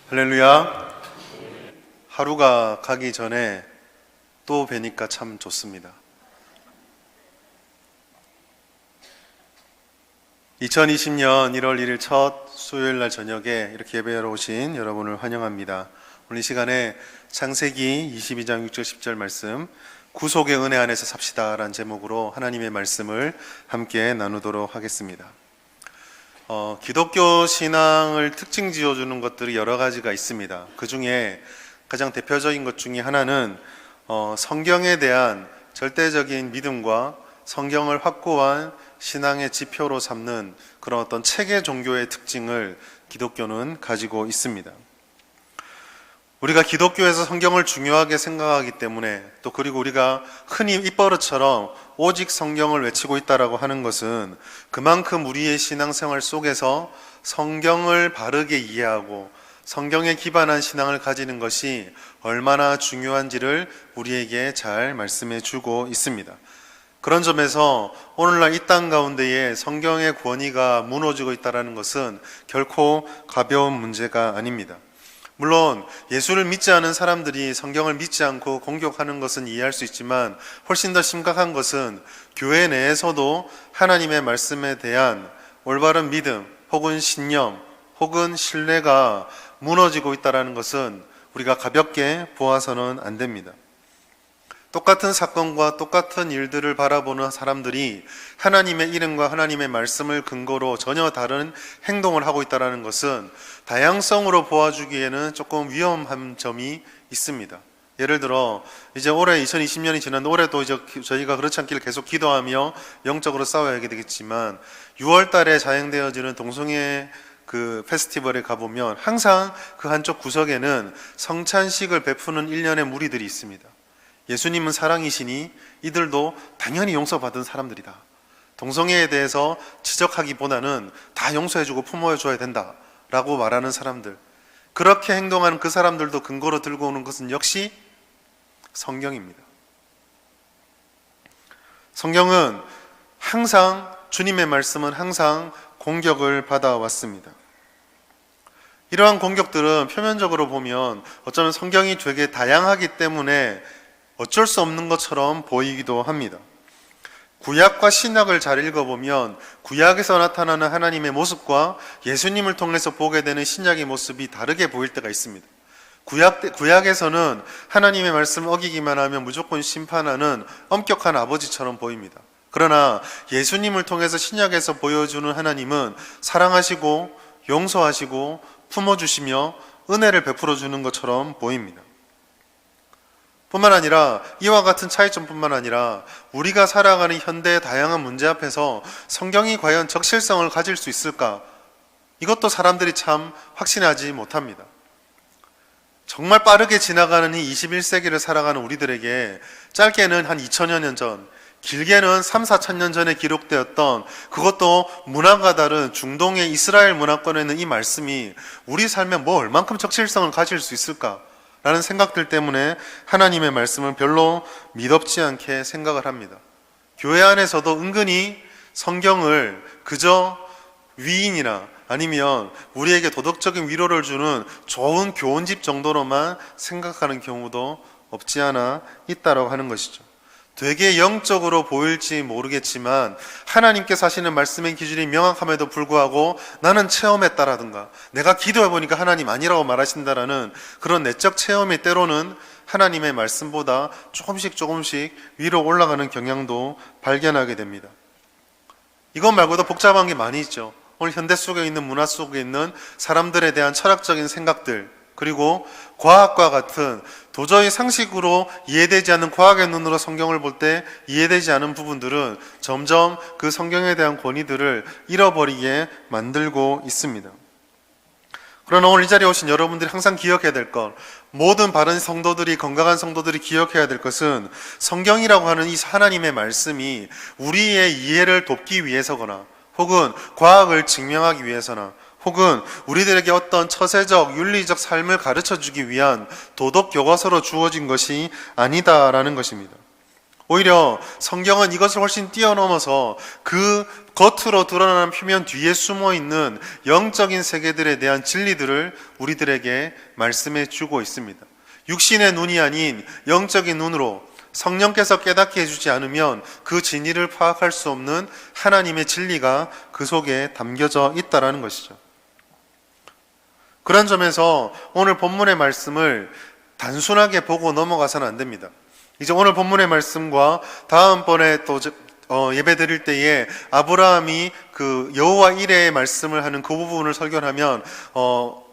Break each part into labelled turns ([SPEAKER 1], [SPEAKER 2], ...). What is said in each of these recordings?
[SPEAKER 1] 할렐루야. 하루가 가기 전에 또 뵈니까 참 좋습니다. 2020년 1월 1일 첫 수요일 날 저녁에 이렇게 예배하러 오신 여러분을 환영합니다. 오늘 이 시간에 창세기 22장 6절 10절 말씀, 구속의 은혜 안에서 삽시다 라는 제목으로 하나님의 말씀을 함께 나누도록 하겠습니다. 기독교 신앙을 특징 지어주는 것들이 여러 가지가 있습니다. 그 중에 가장 대표적인 것 중에 하나는 성경에 대한 절대적인 믿음과 성경을 확고한 신앙의 지표로 삼는 그런 어떤 체계 종교의 특징을 기독교는 가지고 있습니다. 우리가 기독교에서 성경을 중요하게 생각하기 때문에, 또 그리고 우리가 흔히 입버릇처럼 오직 성경을 외치고 있다라고 하는 것은 그만큼 우리의 신앙생활 속에서 성경을 바르게 이해하고 성경에 기반한 신앙을 가지는 것이 얼마나 중요한지를 우리에게 잘 말씀해 주고 있습니다. 그런 점에서 오늘날 이 땅 가운데에 성경의 권위가 무너지고 있다는 것은 결코 가벼운 문제가 아닙니다. 물론 예수를 믿지 않은 사람들이 성경을 믿지 않고 공격하는 것은 이해할 수 있지만, 훨씬 더 심각한 것은 교회 내에서도 하나님의 말씀에 대한 올바른 믿음 혹은 신념 혹은 신뢰가 무너지고 있다는 것은 우리가 가볍게 보아서는 안 됩니다. 똑같은 사건과 똑같은 일들을 바라보는 사람들이 하나님의 이름과 하나님의 말씀을 근거로 전혀 다른 행동을 하고 있다는 것은 다양성으로 보아주기에는 조금 위험한 점이 있습니다. 예를 들어 이제 올해 2020년이 지났는데, 올해도 이제 저희가 그렇지 않기를 계속 기도하며 영적으로 싸워야 되겠지만, 6월 달에 자행되어지는 동성애 그 페스티벌에 가보면 항상 그 한쪽 구석에는 성찬식을 베푸는 일련의 무리들이 있습니다. 예수님은 사랑이시니 이들도 당연히 용서받은 사람들이다. 동성애에 대해서 지적하기보다는 다 용서해주고 품어줘야 된다라고 말하는 사람들, 그렇게 행동하는 그 사람들도 근거로 들고 오는 것은 역시 성경입니다. 성경은 항상, 주님의 말씀은 항상 공격을 받아왔습니다. 이러한 공격들은 표면적으로 보면 어쩌면 성경이 되게 다양하기 때문에 어쩔 수 없는 것처럼 보이기도 합니다. 구약과 신약을 잘 읽어보면 구약에서 나타나는 하나님의 모습과 예수님을 통해서 보게 되는 신약의 모습이 다르게 보일 때가 있습니다. 구약에서는 하나님의 말씀을 어기기만 하면 무조건 심판하는 엄격한 아버지처럼 보입니다. 그러나 예수님을 통해서 신약에서 보여주는 하나님은 사랑하시고 용서하시고 품어주시며 은혜를 베풀어 주는 것처럼 보입니다. 뿐만 아니라, 이와 같은 차이점뿐만 아니라 우리가 살아가는 현대의 다양한 문제 앞에서 성경이 과연 적실성을 가질 수 있을까? 이것도 사람들이 참 확신하지 못합니다. 정말 빠르게 지나가는 이 21세기를 살아가는 우리들에게 짧게는 한 2000여 년 전, 길게는 3, 4천 년 전에 기록되었던, 그것도 문화가 다른 중동의 이스라엘 문화권에 있는 이 말씀이 우리 삶에 뭐 얼만큼 적실성을 가질 수 있을까? 라는 생각들 때문에 하나님의 말씀은 별로 미덥지 않게 생각을 합니다. 교회 안에서도 은근히 성경을 그저 위인이나 아니면 우리에게 도덕적인 위로를 주는 좋은 교훈집 정도로만 생각하는 경우도 없지 않아 있다고 하는 것이죠. 되게 영적으로 보일지 모르겠지만 하나님께서 하시는 말씀의 기준이 명확함에도 불구하고 나는 체험했다라든가 내가 기도해보니까 하나님 아니라고 말하신다라는 그런 내적 체험이 때로는 하나님의 말씀보다 조금씩 위로 올라가는 경향도 발견하게 됩니다. 이것 말고도 복잡한 게 많이 있죠. 오늘 현대 속에 있는 문화 속에 있는 사람들에 대한 철학적인 생각들, 그리고 과학과 같은 도저히 상식으로 이해되지 않는 과학의 눈으로 성경을 볼 때 이해되지 않은 부분들은 점점 그 성경에 대한 권위들을 잃어버리게 만들고 있습니다. 그러나 오늘 이 자리에 오신 여러분들이 항상 기억해야 될 것, 모든 바른 성도들이, 건강한 성도들이 기억해야 될 것은 성경이라고 하는 이 하나님의 말씀이 우리의 이해를 돕기 위해서거나 혹은 과학을 증명하기 위해서나 혹은 우리들에게 어떤 처세적, 윤리적 삶을 가르쳐주기 위한 도덕 교과서로 주어진 것이 아니다라는 것입니다. 오히려 성경은 이것을 훨씬 뛰어넘어서 그 겉으로 드러나는 표면 뒤에 숨어 있는 영적인 세계들에 대한 진리들을 우리들에게 말씀해 주고 있습니다. 육신의 눈이 아닌 영적인 눈으로 성령께서 깨닫게 해주지 않으면 그 진리를 파악할 수 없는 하나님의 진리가 그 속에 담겨져 있다는 것이죠. 그런 점에서 오늘 본문의 말씀을 단순하게 보고 넘어가서는 안 됩니다. 이제 오늘 본문의 말씀과 다음번에 또 예배 드릴 때에 아브라함이 그 여호와 이레의 말씀을 하는 그 부분을 설교하면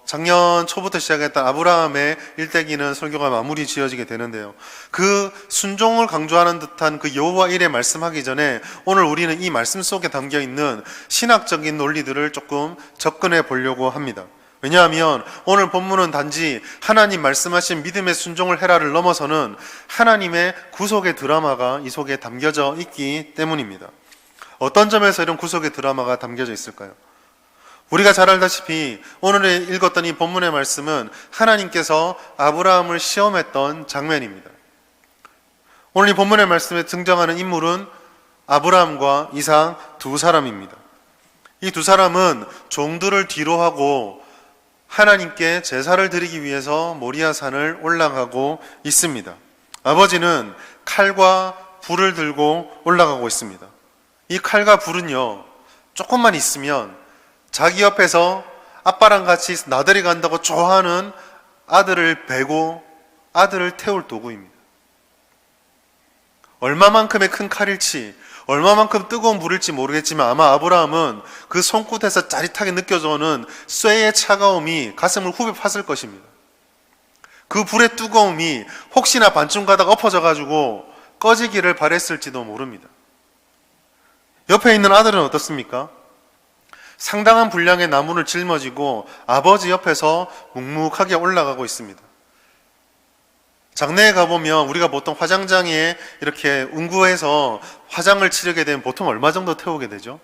[SPEAKER 1] 작년 초부터 시작했던 아브라함의 일대기는 설교가 마무리 지어지게 되는데요. 그 순종을 강조하는 듯한 그 여호와 이레 말씀하기 전에 오늘 우리는 이 말씀 속에 담겨 있는 신학적인 논리들을 조금 접근해 보려고 합니다. 왜냐하면 오늘 본문은 단지 하나님 말씀하신 믿음의 순종을 해라를 넘어서는 하나님의 구속의 드라마가 이 속에 담겨져 있기 때문입니다. 어떤 점에서 이런 구속의 드라마가 담겨져 있을까요? 우리가 잘 알다시피 오늘 읽었던 이 본문의 말씀은 하나님께서 아브라함을 시험했던 장면입니다. 오늘 이 본문의 말씀에 등장하는 인물은 아브라함과 이삭 두 사람입니다. 이 두 사람은 종들을 뒤로 하고 하나님께 제사를 드리기 위해서 모리아산을 올라가고 있습니다. 아버지는 칼과 불을 들고 올라가고 있습니다. 이 칼과 불은요, 조금만 있으면 자기 옆에서 아빠랑 같이 나들이 간다고 좋아하는 아들을 베고 아들을 태울 도구입니다. 얼마만큼의 큰 칼일지, 얼마만큼 뜨거운 불일지 모르겠지만 아마 아브라함은 그 손끝에서 짜릿하게 느껴져오는 쇠의 차가움이 가슴을 후벼 팠을 것입니다. 그 불의 뜨거움이 혹시나 반쯤 가다가 엎어져가지고 꺼지기를 바랬을지도 모릅니다. 옆에 있는 아들은 어떻습니까? 상당한 분량의 나무를 짊어지고 아버지 옆에서 묵묵하게 올라가고 있습니다. 장내에 가보면 우리가 보통 화장장에 이렇게 운구해서 화장을 치르게 되면 보통 얼마 정도 태우게 되죠?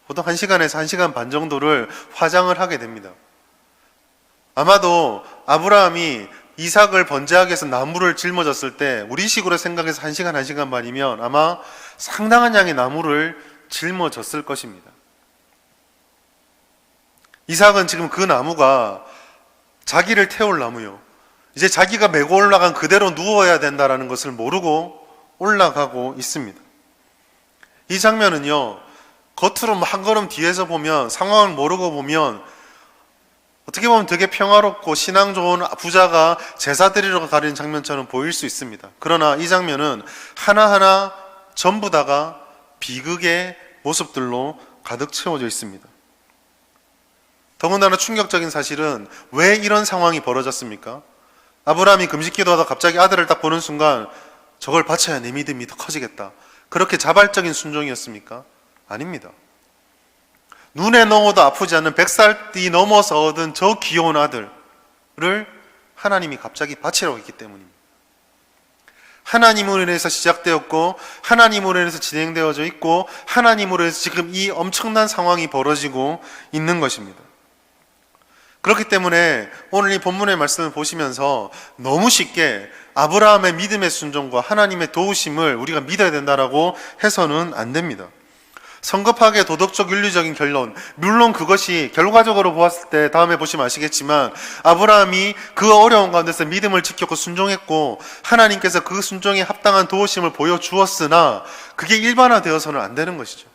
[SPEAKER 1] 보통 1시간에서 1시간 반 정도를 화장을 하게 됩니다. 아마도 아브라함이 이삭을 번제하기 위해서 나무를 짊어졌을 때 우리식으로 생각해서 1시간, 1시간 반이면 아마 상당한 양의 나무를 짊어졌을 것입니다. 이삭은 지금 그 나무가 자기를 태울 나무요. 이제 자기가 메고 올라간 그대로 누워야 된다는 것을 모르고 올라가고 있습니다. 이 장면은요, 겉으로 한 걸음 뒤에서 보면, 상황을 모르고 보면 어떻게 보면 되게 평화롭고 신앙 좋은 부자가 제사 드리러 가는 장면처럼 보일 수 있습니다. 그러나 이 장면은 하나하나 전부 다가 비극의 모습들로 가득 채워져 있습니다. 더군다나 충격적인 사실은 왜 이런 상황이 벌어졌습니까? 아브라함이 금식기도하다 갑자기 아들을 딱 보는 순간 저걸 바쳐야 내 믿음이 더 커지겠다. 그렇게 자발적인 순종이었습니까? 아닙니다. 눈에 넣어도 아프지 않는 100살이 넘어서 얻은 저 귀여운 아들을 하나님이 갑자기 바치라고 했기 때문입니다. 하나님으로 인해서 시작되었고 하나님으로 인해서 진행되어져 있고 하나님으로 인해서 지금 이 엄청난 상황이 벌어지고 있는 것입니다. 그렇기 때문에 오늘 이 본문의 말씀을 보시면서 너무 쉽게 아브라함의 믿음의 순종과 하나님의 도우심을 우리가 믿어야 된다라고 해서는 안 됩니다. 성급하게 도덕적 윤리적인 결론, 물론 그것이 결과적으로 보았을 때 다음에 보시면 아시겠지만 아브라함이 그 어려운 가운데서 믿음을 지켰고 순종했고 하나님께서 그 순종에 합당한 도우심을 보여주었으나 그게 일반화되어서는 안 되는 것이죠.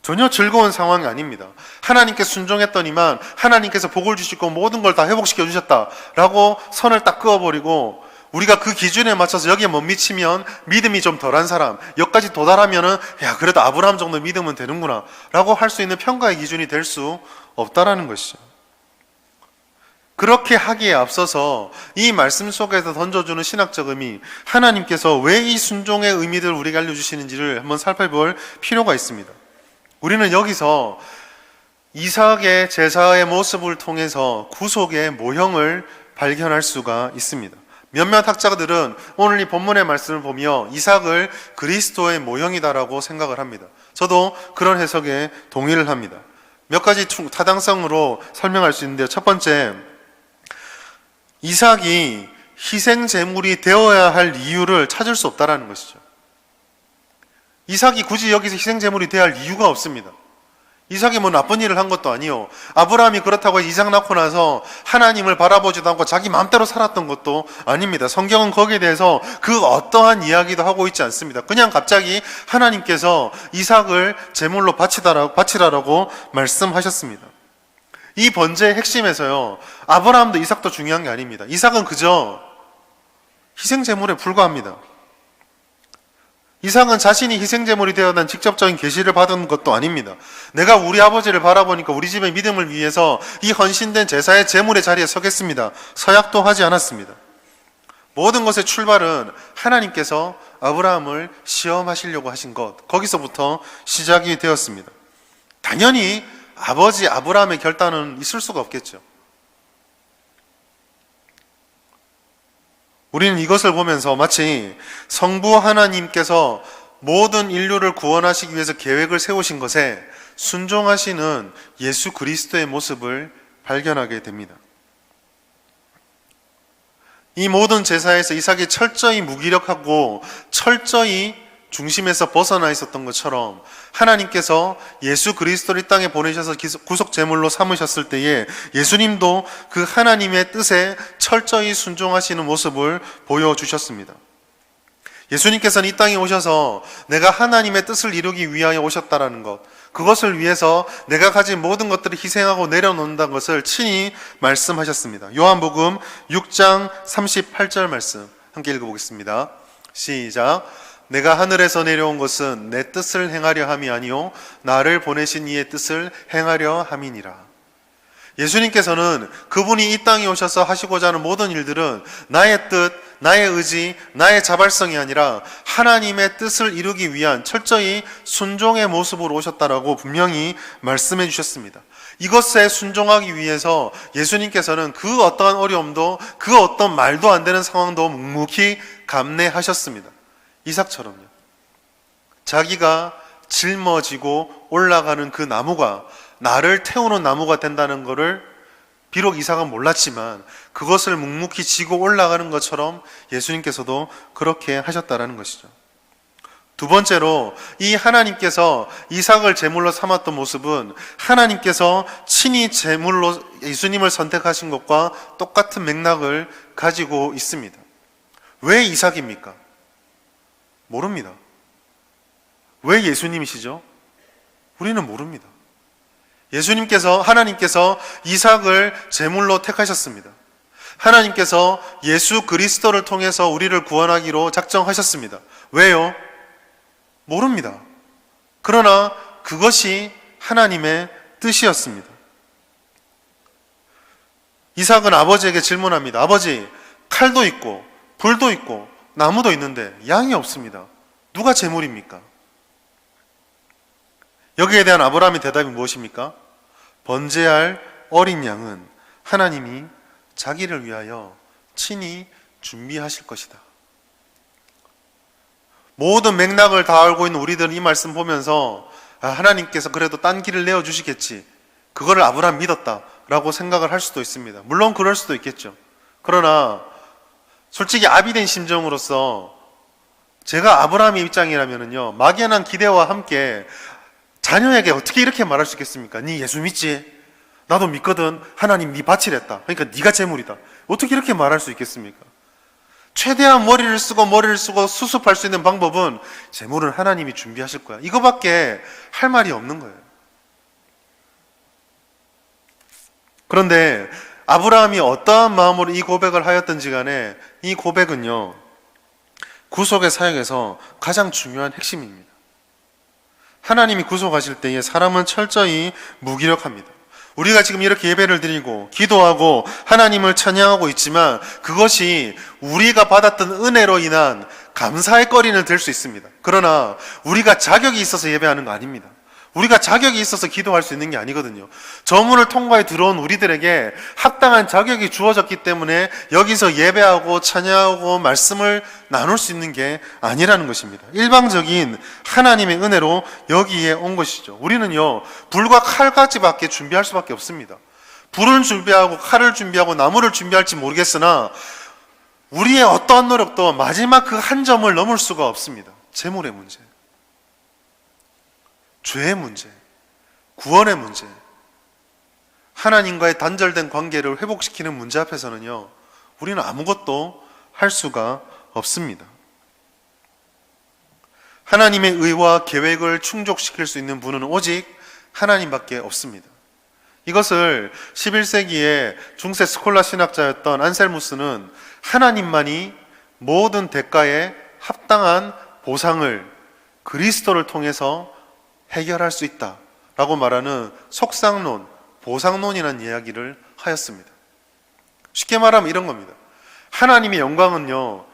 [SPEAKER 1] 전혀 즐거운 상황이 아닙니다. 하나님께 순종했더니만 하나님께서 복을 주시고 모든 걸 다 회복시켜 주셨다라고 선을 딱 그어버리고 우리가 그 기준에 맞춰서 여기에 못 미치면 믿음이 좀 덜한 사람, 여기까지 도달하면은 야 그래도 아브라함 정도 믿으면 되는구나 라고 할 수 있는 평가의 기준이 될 수 없다라는 것이죠. 그렇게 하기에 앞서서 이 말씀 속에서 던져주는 신학적 의미, 하나님께서 왜 이 순종의 의미를 우리에게 알려주시는지를 한번 살펴볼 필요가 있습니다. 우리는 여기서 이삭의 제사의 모습을 통해서 구속의 모형을 발견할 수가 있습니다. 몇몇 학자들은 오늘 이 본문의 말씀을 보며 이삭을 그리스도의 모형이다라고 생각을 합니다. 저도 그런 해석에 동의를 합니다. 몇 가지 타당성으로 설명할 수 있는데요. 첫 번째, 이삭이 희생 제물이 되어야 할 이유를 찾을 수 없다라는 것이죠. 이삭이 굳이 여기서 희생 제물이 되어야 할 이유가 없습니다. 이삭이 뭐 나쁜 일을 한 것도 아니요. 아브라함이 그렇다고 이삭 낳고 나서 하나님을 바라보지도 않고 자기 마음대로 살았던 것도 아닙니다. 성경은 거기에 대해서 그 어떠한 이야기도 하고 있지 않습니다. 그냥 갑자기 하나님께서 이삭을 제물로 바치라라고 말씀하셨습니다. 이 번제의 핵심에서요, 아브라함도 이삭도 중요한 게 아닙니다. 이삭은 그저 희생 제물에 불과합니다. 이삭은 자신이 희생제물이 되어 난 직접적인 계시를 받은 것도 아닙니다. 내가 우리 아버지를 바라보니까 우리 집의 믿음을 위해서 이 헌신된 제사의 제물의 자리에 서겠습니다. 서약도 하지 않았습니다. 모든 것의 출발은 하나님께서 아브라함을 시험하시려고 하신 것, 거기서부터 시작이 되었습니다. 당연히 아버지 아브라함의 결단은 있을 수가 없겠죠. 우리는 이것을 보면서 마치 성부 하나님께서 모든 인류를 구원하시기 위해서 계획을 세우신 것에 순종하시는 예수 그리스도의 모습을 발견하게 됩니다. 이 모든 제사에서 이삭이 철저히 무기력하고 철저히 중심에서 벗어나 있었던 것처럼 하나님께서 예수 그리스도를 이 땅에 보내셔서 구속 제물로 삼으셨을 때에 예수님도 그 하나님의 뜻에 철저히 순종하시는 모습을 보여주셨습니다. 예수님께서는 이 땅에 오셔서 내가 하나님의 뜻을 이루기 위하여 오셨다라는 것, 그것을 위해서 내가 가진 모든 것들을 희생하고 내려놓는다는 것을 친히 말씀하셨습니다. 요한복음 6장 38절 말씀 함께 읽어보겠습니다. 시작. 내가 하늘에서 내려온 것은 내 뜻을 행하려 함이 아니요 나를 보내신 이의 뜻을 행하려 함이니라. 예수님께서는 그분이 이 땅에 오셔서 하시고자 하는 모든 일들은 나의 뜻, 나의 의지, 나의 자발성이 아니라 하나님의 뜻을 이루기 위한 철저히 순종의 모습으로 오셨다라고 분명히 말씀해 주셨습니다. 이것에 순종하기 위해서 예수님께서는 그 어떠한 어려움도 그 어떤 말도 안 되는 상황도 묵묵히 감내하셨습니다. 이삭처럼요. 자기가 짊어지고 올라가는 그 나무가 나를 태우는 나무가 된다는 것을 비록 이삭은 몰랐지만 그것을 묵묵히 지고 올라가는 것처럼 예수님께서도 그렇게 하셨다라는 것이죠. 두 번째로 이 하나님께서 이삭을 제물로 삼았던 모습은 하나님께서 친히 제물로 예수님을 선택하신 것과 똑같은 맥락을 가지고 있습니다. 왜 이삭입니까? 모릅니다. 왜 예수님이시죠? 우리는 모릅니다. 하나님께서 이삭을 제물로 택하셨습니다. 하나님께서 예수 그리스도를 통해서 우리를 구원하기로 작정하셨습니다. 왜요? 모릅니다. 그러나 그것이 하나님의 뜻이었습니다. 이삭은 아버지에게 질문합니다. 아버지, 칼도 있고 불도 있고 나무도 있는데 양이 없습니다. 누가 제물입니까? 여기에 대한 아브라함의 대답이 무엇입니까? 번제할 어린 양은 하나님이 자기를 위하여 친히 준비하실 것이다. 모든 맥락을 다 알고 있는 우리들은 이 말씀 보면서 하나님께서 그래도 딴 길을 내어주시겠지, 그거를 아브라함 믿었다라고 생각을 할 수도 있습니다. 물론 그럴 수도 있겠죠. 그러나 솔직히 아비된 심정으로서 제가 아브라함의 입장이라면요, 막연한 기대와 함께 자녀에게 어떻게 이렇게 말할 수 있겠습니까? 네 예수 믿지? 나도 믿거든. 하나님 네 바치랬다. 그러니까 네가 제물이다. 어떻게 이렇게 말할 수 있겠습니까? 최대한 머리를 쓰고 수습할 수 있는 방법은 제물은 하나님이 준비하실 거야. 이거밖에 할 말이 없는 거예요. 그런데 아브라함이 어떠한 마음으로 이 고백을 하였던지 간에 이 고백은요, 구속의 사역에서 가장 중요한 핵심입니다. 하나님이 구속하실 때에 사람은 철저히 무기력합니다. 우리가 지금 이렇게 예배를 드리고 기도하고 하나님을 찬양하고 있지만 그것이 우리가 받았던 은혜로 인한 감사의 거리는 될 수 있습니다. 그러나 우리가 자격이 있어서 예배하는 거 아닙니다. 우리가 자격이 있어서 기도할 수 있는 게 아니거든요. 저문을 통과해 들어온 우리들에게 합당한 자격이 주어졌기 때문에 여기서 예배하고 찬양하고 말씀을 나눌 수 있는 게 아니라는 것입니다. 일방적인 하나님의 은혜로 여기에 온 것이죠. 우리는요, 불과 칼까지밖에 준비할 수밖에 없습니다. 불을 준비하고 칼을 준비하고 나무를 준비할지 모르겠으나 우리의 어떠한 노력도 마지막 그 한 점을 넘을 수가 없습니다. 재물의 문제, 죄의 문제, 구원의 문제, 하나님과의 단절된 관계를 회복시키는 문제 앞에서는요, 우리는 아무것도 할 수가 없습니다. 하나님의 의와 계획을 충족시킬 수 있는 분은 오직 하나님밖에 없습니다. 이것을 11세기의 중세 스콜라 신학자였던 안셀무스는 하나님만이 모든 대가에 합당한 보상을 그리스도를 통해서 해결할 수 있다라고 말하는 속상론, 보상론이라는 이야기를 하였습니다. 쉽게 말하면 이런 겁니다. 하나님의 영광은요,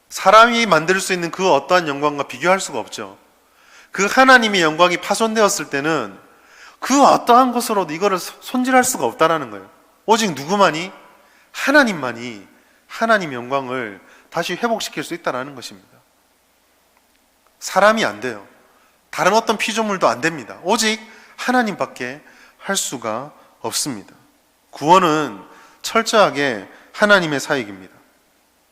[SPEAKER 1] 사람이 만들 수 있는 그 어떠한 영광과 비교할 수가 없죠. 그 하나님의 영광이 파손되었을 때는 그 어떠한 것으로도 이거를 손질할 수가 없다라는 거예요. 오직 누구만이? 하나님만이 하나님의 영광을 다시 회복시킬 수 있다는 것입니다. 사람이 안 돼요. 다른 어떤 피조물도 안 됩니다. 오직 하나님밖에 할 수가 없습니다. 구원은 철저하게 하나님의 사역입니다.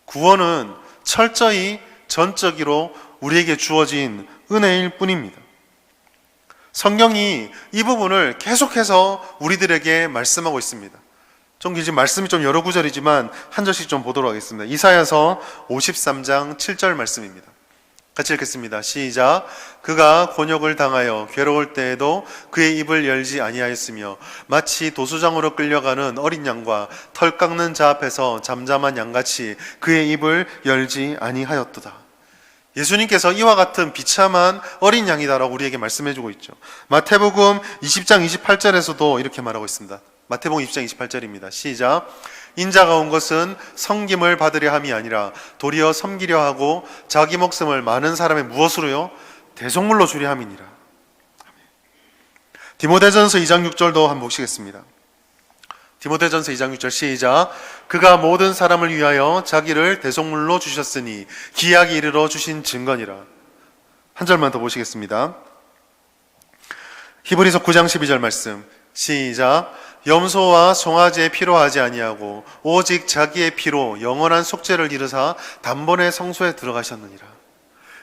[SPEAKER 1] 구원은 철저히 전적으로 우리에게 주어진 은혜일 뿐입니다. 성경이 이 부분을 계속해서 우리들에게 말씀하고 있습니다. 좀 지금 말씀이 좀 여러 구절이지만 한 절씩 좀 보도록 하겠습니다. 이사야서 53장 7절 말씀입니다. 같이 읽겠습니다. 시작. 그가 곤욕을 당하여 괴로울 때에도 그의 입을 열지 아니하였으며 마치 도수장으로 끌려가는 어린 양과 털 깎는 자 앞에서 잠잠한 양같이 그의 입을 열지 아니하였도다. 예수님께서 이와 같은 비참한 어린 양이다라고 우리에게 말씀해주고 있죠. 마태복음 20장 28절에서도 이렇게 말하고 있습니다. 마태복음 20장 28절입니다. 시작. 인자가 온 것은 섬김을 받으려 함이 아니라 도리어 섬기려 하고 자기 목숨을 많은 사람의 무엇으로요? 대속물로 주려 함이니라. 디모데전서 2장 6절도 한번 보시겠습니다. 디모데전서 2장 6절 시작. 그가 모든 사람을 위하여 자기를 대속물로 주셨으니 기약이 이르러 주신 증거니라. 한 절만 더 보시겠습니다. 히브리서 9장 12절 말씀 시작. 염소와 송아지의 피로 하지 아니하고 오직 자기의 피로 영원한 속죄를 이루사 단번에 성소에 들어가셨느니라.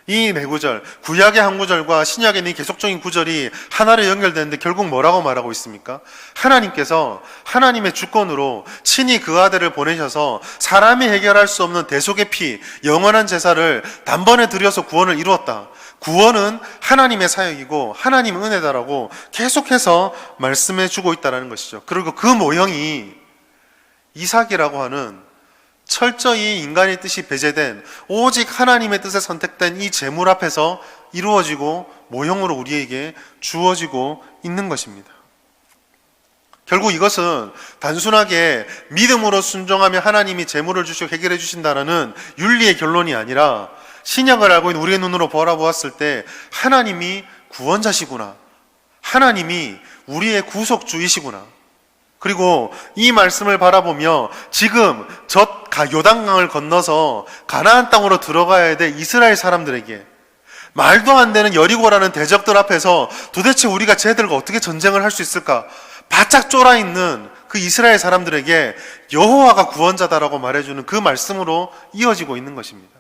[SPEAKER 1] 이 네 구절, 구약의 한 구절과 신약의 이 계속적인 구절이 하나로 연결되는데 결국 뭐라고 말하고 있습니까? 하나님께서 하나님의 주권으로 친히 그 아들을 보내셔서 사람이 해결할 수 없는 대속의 피, 영원한 제사를 단번에 드려서 구원을 이루었다. 구원은 하나님의 사역이고 하나님 은혜다라고 계속해서 말씀해 주고 있다는 것이죠. 그리고 그 모형이 이삭이라고 하는 철저히 인간의 뜻이 배제된 오직 하나님의 뜻에 선택된 이 제물 앞에서 이루어지고 모형으로 우리에게 주어지고 있는 것입니다. 결국 이것은 단순하게 믿음으로 순종하며 하나님이 제물을 주시고 해결해 주신다는 윤리의 결론이 아니라 신약을 알고 있는 우리의 눈으로 바라보았을 때 하나님이 구원자시구나, 하나님이 우리의 구속주이시구나, 그리고 이 말씀을 바라보며 지금 요단강을 건너서 가나안 땅으로 들어가야 될 이스라엘 사람들에게 말도 안 되는 여리고라는 대적들 앞에서 도대체 우리가 쟤들과 어떻게 전쟁을 할 수 있을까 바짝 쫄아있는 그 이스라엘 사람들에게 여호와가 구원자다라고 말해주는 그 말씀으로 이어지고 있는 것입니다.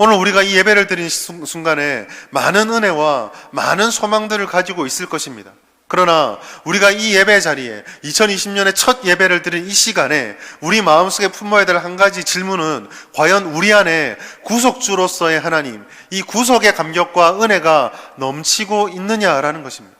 [SPEAKER 1] 오늘 우리가 이 예배를 드린 순간에 많은 은혜와 많은 소망들을 가지고 있을 것입니다. 그러나 우리가 이 예배 자리에 2020년의 첫 예배를 드린 이 시간에 우리 마음속에 품어야 될 한 가지 질문은 과연 우리 안에 구속주로서의 하나님, 이 구속의 감격과 은혜가 넘치고 있느냐라는 것입니다.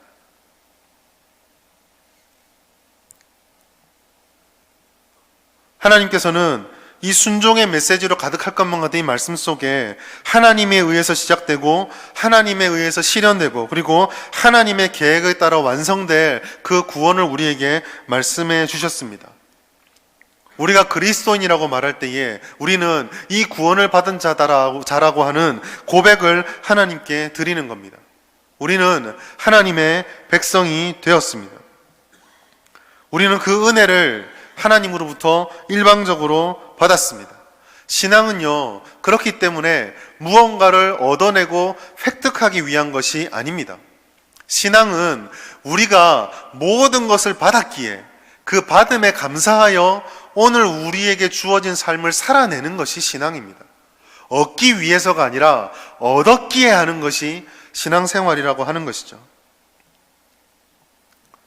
[SPEAKER 1] 하나님께서는 이 순종의 메시지로 가득할 것만 같은 이 말씀 속에 하나님에 의해서 시작되고 하나님에 의해서 실현되고 그리고 하나님의 계획에 따라 완성될 그 구원을 우리에게 말씀해 주셨습니다. 우리가 그리스도인이라고 말할 때에 우리는 이 구원을 받은 자라고 하는 고백을 하나님께 드리는 겁니다. 우리는 하나님의 백성이 되었습니다. 우리는 그 은혜를 하나님으로부터 일방적으로 받았습니다. 신앙은요, 그렇기 때문에 무언가를 얻어내고 획득하기 위한 것이 아닙니다. 신앙은 우리가 모든 것을 받았기에 그 받음에 감사하여 오늘 우리에게 주어진 삶을 살아내는 것이 신앙입니다. 얻기 위해서가 아니라 얻었기에 하는 것이 신앙생활이라고 하는 것이죠.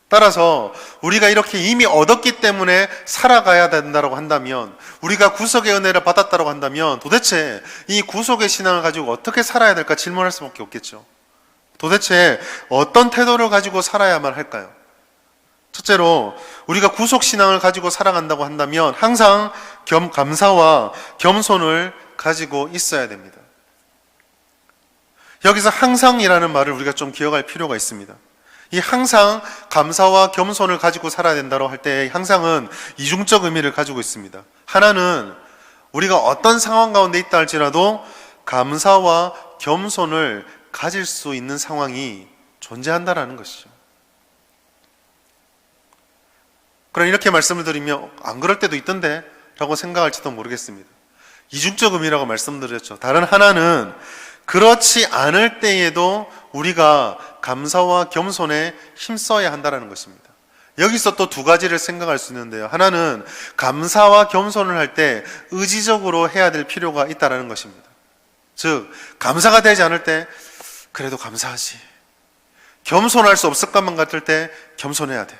[SPEAKER 1] 따라서 우리가 이렇게 이미 얻었기 때문에 살아가야 된다고 한다면, 우리가 구속의 은혜를 받았다고 한다면 도대체 이 구속의 신앙을 가지고 어떻게 살아야 될까 질문할 수밖에 없겠죠. 도대체 어떤 태도를 가지고 살아야만 할까요? 첫째로 우리가 구속신앙을 가지고 살아간다고 한다면 항상 감사와 겸손을 가지고 있어야 됩니다. 여기서 항상이라는 말을 우리가 좀 기억할 필요가 있습니다. 이 항상 감사와 겸손을 가지고 살아야 된다고 할 때 항상은 이중적 의미를 가지고 있습니다. 하나는 우리가 어떤 상황 가운데 있다 할지라도 감사와 겸손을 가질 수 있는 상황이 존재한다라는 것이죠. 그럼 이렇게 말씀을 드리면 안 그럴 때도 있던데 라고 생각할지도 모르겠습니다. 이중적 의미라고 말씀드렸죠. 다른 하나는 그렇지 않을 때에도 우리가 감사와 겸손에 힘써야 한다는 것입니다. 여기서 또 두 가지를 생각할 수 있는데요. 하나는 감사와 겸손을 할 때 의지적으로 해야 될 필요가 있다는 것입니다. 즉 감사가 되지 않을 때 그래도 감사하지, 겸손할 수 없을 것만 같을 때 겸손해야 돼.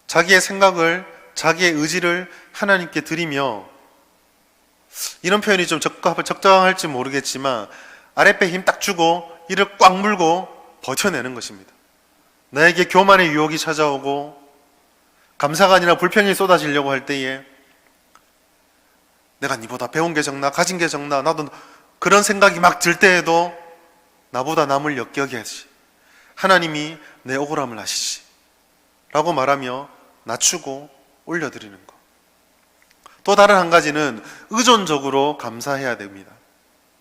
[SPEAKER 1] 자기의 생각을, 자기의 의지를 하나님께 드리며, 이런 표현이 좀 적당할지 모르겠지만 아랫배 힘 딱 주고 이를 꽉 물고 버텨내는 것입니다. 나에게 교만의 유혹이 찾아오고 감사가 아니라 불평이 쏟아지려고 할 때에 내가 니보다 배운 게 적나, 가진 게 적나, 나도 그런 생각이 막 들 때에도 나보다 남을 역겨겨야지, 하나님이 내 억울함을 아시지 라고 말하며 낮추고 올려드리는 것. 또 다른 한 가지는 의존적으로 감사해야 됩니다.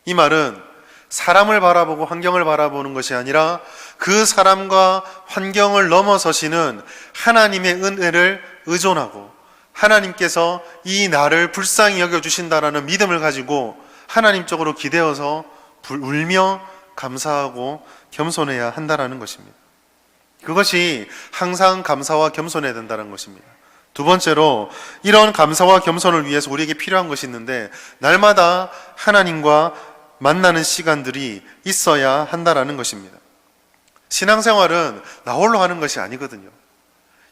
[SPEAKER 1] 이 말은 사람을 바라보고 환경을 바라보는 것이 아니라 그 사람과 환경을 넘어서시는 하나님의 은혜를 의존하고 하나님께서 이 나를 불쌍히 여겨주신다라는 믿음을 가지고 하나님 쪽으로 기대어서 울며 감사하고 겸손해야 한다는 것입니다. 그것이 항상 감사와 겸손해야 된다는 것입니다. 두 번째로 이런 감사와 겸손을 위해서 우리에게 필요한 것이 있는데, 날마다 하나님과 만나는 시간들이 있어야 한다는 것입니다. 신앙생활은 나 홀로 하는 것이 아니거든요.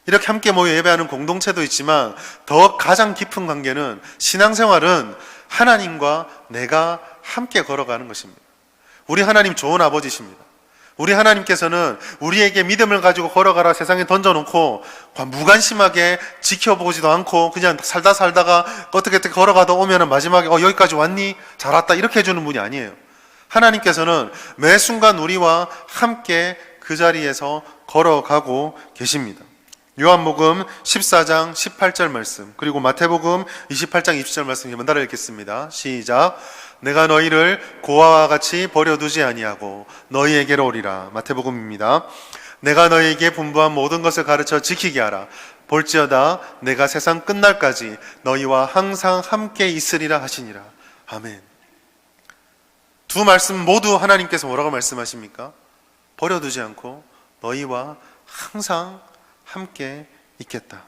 [SPEAKER 1] 이렇게 함께 모여 예배하는 공동체도 있지만 더 가장 깊은 관계는, 신앙생활은 하나님과 내가 함께 걸어가는 것입니다. 우리 하나님 좋은 아버지십니다. 우리 하나님께서는 우리에게 믿음을 가지고 걸어가라 세상에 던져놓고 무관심하게 지켜보지도 않고 그냥 살다가 어떻게 걸어가다 오면 마지막에 여기까지 왔니? 잘 왔다 이렇게 해주는 분이 아니에요. 하나님께서는 매 순간 우리와 함께 그 자리에서 걸어가고 계십니다. 요한복음 14장 18절 말씀, 그리고 마태복음 28장 20절 말씀 연달아 읽겠습니다. 시작. 내가 너희를 고아와 같이 버려두지 아니하고 너희에게로 오리라. 마태복음입니다. 내가 너희에게 분부한 모든 것을 가르쳐 지키게 하라. 볼지어다 내가 세상 끝날까지 너희와 항상 함께 있으리라 하시니라. 아멘. 두 말씀 모두 하나님께서 뭐라고 말씀하십니까? 버려두지 않고 너희와 항상 함께 있겠다.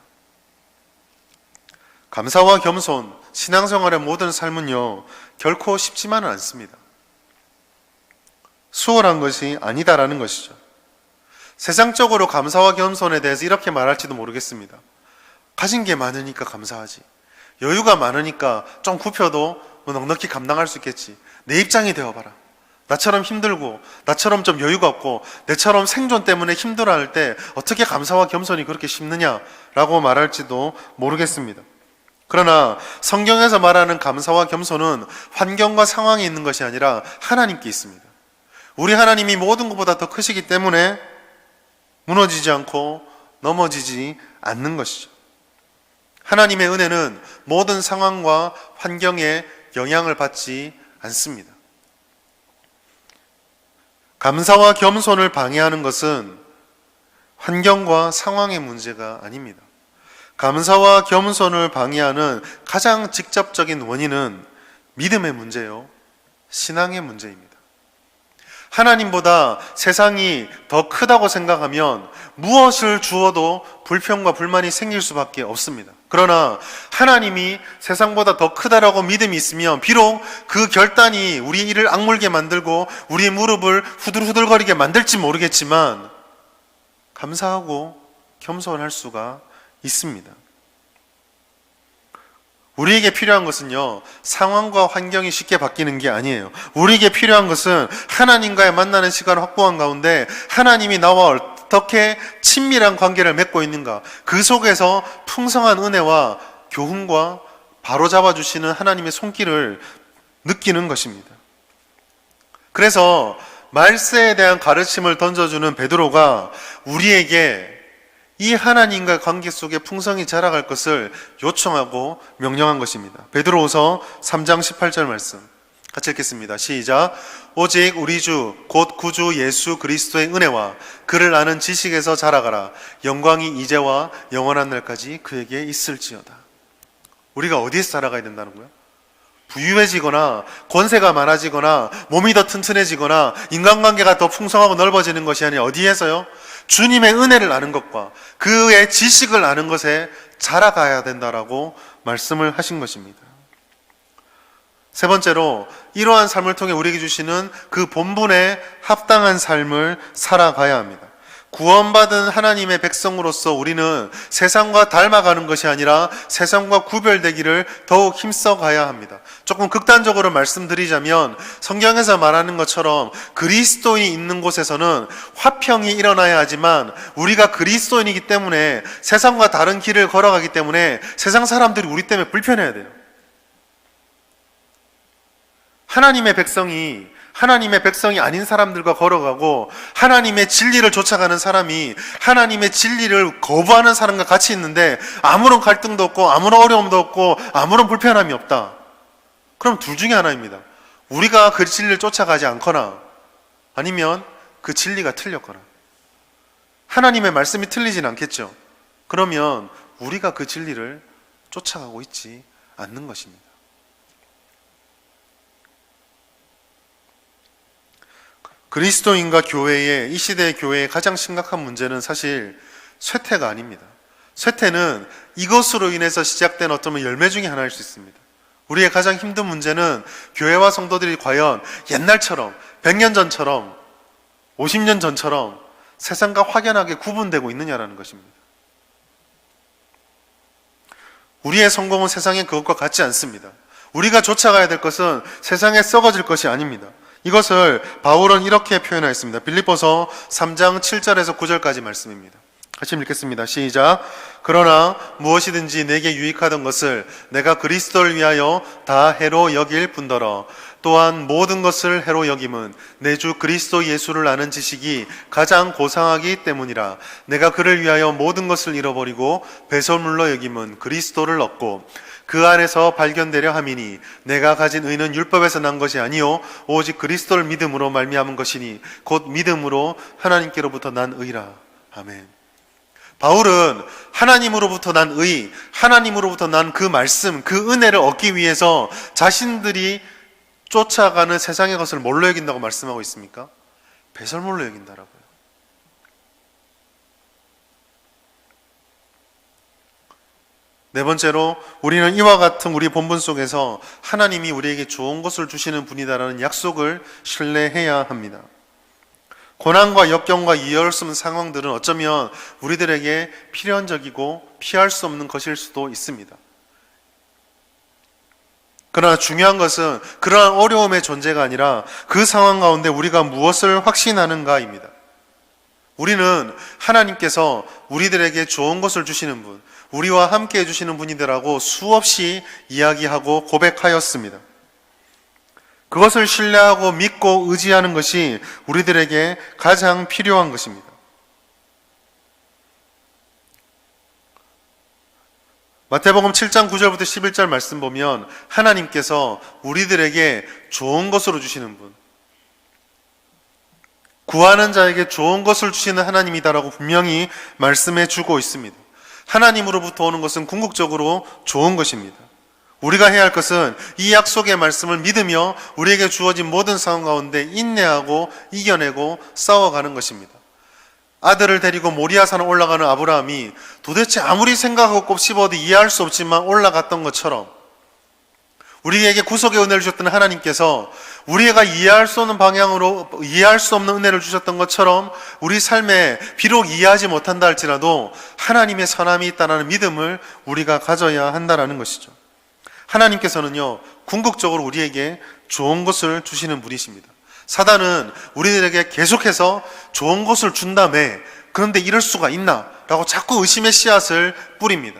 [SPEAKER 1] 감사와 겸손, 신앙생활의 모든 삶은요 결코 쉽지만은 않습니다. 수월한 것이 아니다라는 것이죠. 세상적으로 감사와 겸손에 대해서 이렇게 말할지도 모르겠습니다. 가진 게 많으니까 감사하지, 여유가 많으니까 좀 굽혀도 넉넉히 감당할 수 있겠지, 내 입장이 되어봐라. 나처럼 힘들고 나처럼 좀 여유가 없고 내처럼 생존 때문에 힘들어할 때 어떻게 감사와 겸손이 그렇게 쉽느냐라고 말할지도 모르겠습니다. 그러나 성경에서 말하는 감사와 겸손은 환경과 상황에 있는 것이 아니라 하나님께 있습니다. 우리 하나님이 모든 것보다 더 크시기 때문에 무너지지 않고 넘어지지 않는 것이죠. 하나님의 은혜는 모든 상황과 환경에 영향을 받지 않습니다. 감사와 겸손을 방해하는 것은 환경과 상황의 문제가 아닙니다. 감사와 겸손을 방해하는 가장 직접적인 원인은 믿음의 문제요, 신앙의 문제입니다. 하나님보다 세상이 더 크다고 생각하면 무엇을 주어도 불평과 불만이 생길 수밖에 없습니다. 그러나 하나님이 세상보다 더 크다라고 믿음이 있으면 비록 그 결단이 우리 이를 악물게 만들고 우리의 무릎을 후들후들거리게 만들지 모르겠지만 감사하고 겸손할 수가 있습니다. 우리에게 필요한 것은요, 상황과 환경이 쉽게 바뀌는 게 아니에요. 우리에게 필요한 것은 하나님과의 만나는 시간을 확보한 가운데 하나님이 나와 어떻게 친밀한 관계를 맺고 있는가, 그 속에서 풍성한 은혜와 교훈과 바로잡아 주시는 하나님의 손길을 느끼는 것입니다. 그래서 말세에 대한 가르침을 던져주는 베드로가 우리에게 이 하나님과 관계 속에 풍성히 자라갈 것을 요청하고 명령한 것입니다. 베드로후서 3장 18절 말씀 같이 읽겠습니다. 시작. 오직 우리 주 곧 구주 예수 그리스도의 은혜와 그를 아는 지식에서 자라가라. 영광이 이제와 영원한 날까지 그에게 있을지어다. 우리가 어디에서 자라가야 된다는 거예요? 부유해지거나 권세가 많아지거나 몸이 더 튼튼해지거나 인간관계가 더 풍성하고 넓어지는 것이 아니라 어디에서요? 주님의 은혜를 아는 것과 그의 지식을 아는 것에 자라가야 된다라고 말씀을 하신 것입니다. 세 번째로 이러한 삶을 통해 우리에게 주시는 그 본분에 합당한 삶을 살아가야 합니다. 구원받은 하나님의 백성으로서 우리는 세상과 닮아가는 것이 아니라 세상과 구별되기를 더욱 힘써 가야 합니다. 조금 극단적으로 말씀드리자면 성경에서 말하는 것처럼 그리스도인이 있는 곳에서는 화평이 일어나야 하지만 우리가 그리스도인이기 때문에 세상과 다른 길을 걸어가기 때문에 세상 사람들이 우리 때문에 불편해야 돼요. 하나님의 백성이 아닌 사람들과 걸어가고 하나님의 진리를 쫓아가는 사람이 하나님의 진리를 거부하는 사람과 같이 있는데 아무런 갈등도 없고 아무런 어려움도 없고 아무런 불편함이 없다. 그럼 둘 중에 하나입니다. 우리가 그 진리를 쫓아가지 않거나 아니면 그 진리가 틀렸거나. 하나님의 말씀이 틀리진 않겠죠. 그러면 우리가 그 진리를 쫓아가고 있지 않는 것입니다. 그리스도인과 교회의, 이 시대의 교회의 가장 심각한 문제는 사실 쇠퇴가 아닙니다. 쇠퇴는 이것으로 인해서 시작된 어쩌면 열매 중에 하나일 수 있습니다. 우리의 가장 힘든 문제는 교회와 성도들이 과연 옛날처럼 100년 전처럼 50년 전처럼 세상과 확연하게 구분되고 있느냐라는 것입니다. 우리의 성공은 세상의 그것과 같지 않습니다. 우리가 쫓아가야 될 것은 세상에 썩어질 것이 아닙니다. 이것을 바울은 이렇게 표현하였습니다. 빌립보서 3장 7절에서 9절까지 말씀입니다. 같이 읽겠습니다. 시작. 그러나 무엇이든지 내게 유익하던 것을 내가 그리스도를 위하여 다 해로 여길 뿐더러 또한 모든 것을 해로 여김은 내 주 그리스도 예수를 아는 지식이 가장 고상하기 때문이라. 내가 그를 위하여 모든 것을 잃어버리고 배설물로 여김은 그리스도를 얻고 그 안에서 발견되려 함이니 내가 가진 의는 율법에서 난 것이 아니요 오직 그리스도를 믿음으로 말미암은 것이니 곧 믿음으로 하나님께로부터 난 의라. 아멘. 바울은 하나님으로부터 난 의, 하나님으로부터 난 그 말씀, 그 은혜를 얻기 위해서 자신들이 쫓아가는 세상의 것을 뭘로 여긴다고 말씀하고 있습니까? 배설물로 여긴다라고요. 네 번째로 우리는 이와 같은 우리 본분 속에서 하나님이 우리에게 좋은 것을 주시는 분이다라는 약속을 신뢰해야 합니다. 고난과 역경과 이해할 수 없는 상황들은 어쩌면 우리들에게 필연적이고 피할 수 없는 것일 수도 있습니다. 그러나 중요한 것은 그러한 어려움의 존재가 아니라 그 상황 가운데 우리가 무엇을 확신하는가입니다. 우리는 하나님께서 우리들에게 좋은 것을 주시는 분, 우리와 함께 해주시는 분이더라고 수없이 이야기하고 고백하였습니다. 그것을 신뢰하고 믿고 의지하는 것이 우리들에게 가장 필요한 것입니다. 마태복음 7장 9절부터 11절 말씀 보면 하나님께서 우리들에게 좋은 것으로 주시는 분, 구하는 자에게 좋은 것을 주시는 하나님이다라고 분명히 말씀해 주고 있습니다. 하나님으로부터 오는 것은 궁극적으로 좋은 것입니다. 우리가 해야 할 것은 이 약속의 말씀을 믿으며 우리에게 주어진 모든 상황 가운데 인내하고 이겨내고 싸워가는 것입니다. 아들을 데리고 모리아산을 올라가는 아브라함이 도대체 아무리 생각하고 곱씹어도 이해할 수 없지만 올라갔던 것처럼, 우리에게 구속의 은혜를 주셨던 하나님께서 우리가 이해할 수 없는 방향으로 이해할 수 없는 은혜를 주셨던 것처럼 우리 삶에 비록 이해하지 못한다 할지라도 하나님의 선함이 있다는 믿음을 우리가 가져야 한다는 것이죠. 하나님께서는요, 궁극적으로 우리에게 좋은 것을 주시는 분이십니다. 사단은 우리들에게 계속해서 좋은 것을 준다며, 그런데 이럴 수가 있나? 라고 자꾸 의심의 씨앗을 뿌립니다.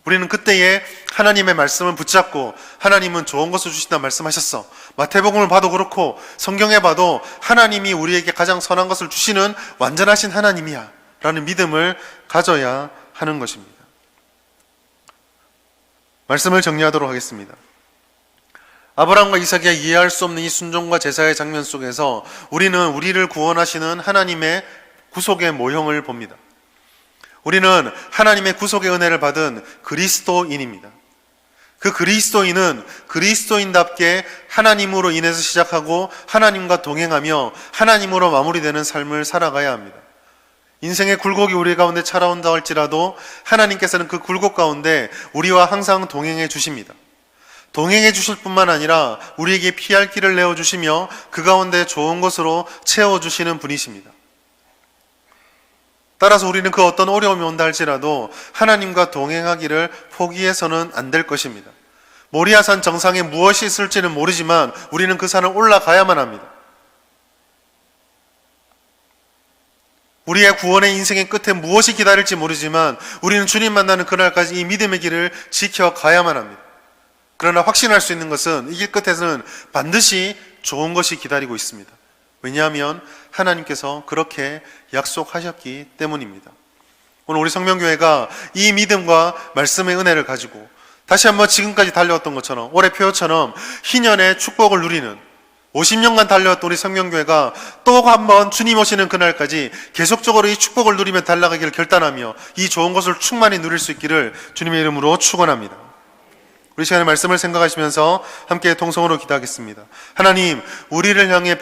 [SPEAKER 1] 우리는 그때에 하나님의 말씀을 붙잡고, 하나님은 좋은 것을 주신다 말씀하셨어. 마태복음을 봐도 그렇고 성경에 봐도 하나님이 우리에게 가장 선한 것을 주시는 완전하신 하나님이야 라는 믿음을 가져야 하는 것입니다. 말씀을 정리하도록 하겠습니다. 아브라함과 이삭이 이해할 수 없는 이 순종과 제사의 장면 속에서 우리는 우리를 구원하시는 하나님의 구속의 모형을 봅니다. 우리는 하나님의 구속의 은혜를 받은 그리스도인입니다. 그 그리스도인은 그리스도인답게 하나님으로 인해서 시작하고 하나님과 동행하며 하나님으로 마무리되는 삶을 살아가야 합니다. 인생의 굴곡이 우리 가운데 찾아온다 할지라도 하나님께서는 그 굴곡 가운데 우리와 항상 동행해 주십니다. 동행해 주실 뿐만 아니라 우리에게 피할 길을 내어주시며 그 가운데 좋은 것으로 채워주시는 분이십니다. 따라서 우리는 그 어떤 어려움이 온다 할지라도 하나님과 동행하기를 포기해서는 안 될 것입니다. 모리아산 정상에 무엇이 있을지는 모르지만 우리는 그 산을 올라가야만 합니다. 우리의 구원의 인생의 끝에 무엇이 기다릴지 모르지만 우리는 주님 만나는 그날까지 이 믿음의 길을 지켜가야만 합니다. 그러나 확신할 수 있는 것은 이 길 끝에서는 반드시 좋은 것이 기다리고 있습니다. 왜냐하면 하나님께서 그렇게 약속하셨기 때문입니다. 오늘 우리 성명교회가 이 믿음과 말씀의 은혜를 가지고 다시 한번 지금까지 달려왔던 것처럼 올해 표처럼 희년의 축복을 누리는 50년간 달려왔던 우리 성명교회가 또 한번 주님 오시는 그날까지 계속적으로 이 축복을 누리며 달려가기를 결단하며 이 좋은 것을 충만히 누릴 수 있기를 주님의 이름으로 축원합니다. 우리 시간에 말씀을 생각하시면서 함께 통성으로 기도하겠습니다. 하나님, 우리를 향해